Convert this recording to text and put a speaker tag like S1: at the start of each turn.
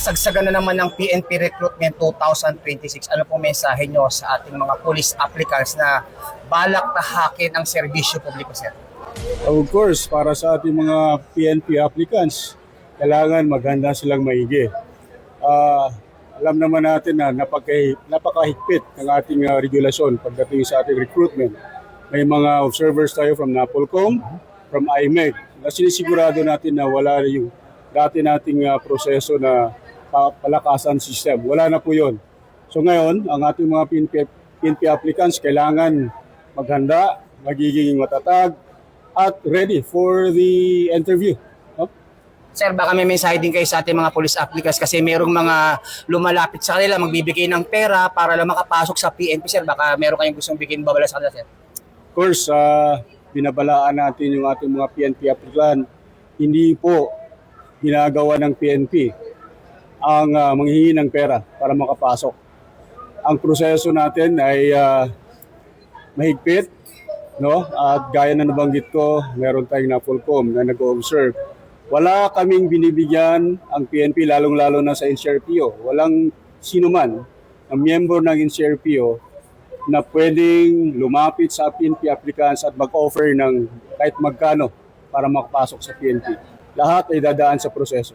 S1: kasagsagan na naman ng PNP Recruitment 2026. Ano po mensahe nyo sa ating mga police applicants na balak tahakin ang serbisyo publiko, sir?
S2: Of course, para sa ating mga PNP applicants, kailangan maghanda silang maigi. Alam naman natin na napakahigpit ng ating regulasyon pagdating sa ating recruitment. May mga observers tayo from NAPOLCOM, from IMEC, na sinisigurado natin na wala yung dati nating proseso na palakasan system. Wala na po yun. So ngayon, ang ating mga PNP applicants kailangan maghanda, magiging matatag, at ready for the interview.
S1: Sir, baka may mensahe din kayo sa ating mga police applicants kasi merong mga lumalapit sa kanila, magbibigay ng pera para lang makapasok sa PNP, sir. Baka meron kayong gustong bigyan babala sa kanila, sir.
S2: Of course, binabalaan natin yung ating mga PNP applicant. Hindi po ginagawa ng PNP ang manghihingi ng pera para makapasok. Ang proseso natin ay mahigpit, no? At gaya na nabanggit ko, meron tayong NAPOLCOM na nag-observe. Wala kaming binibigyan ang PNP, lalong-lalo na sa NCRPO. Walang sino man ang miyembro ng NCRPO na pwedeng lumapit sa PNP applicants at mag-offer ng kahit magkano para makapasok sa PNP. Lahat ay dadaan sa proseso.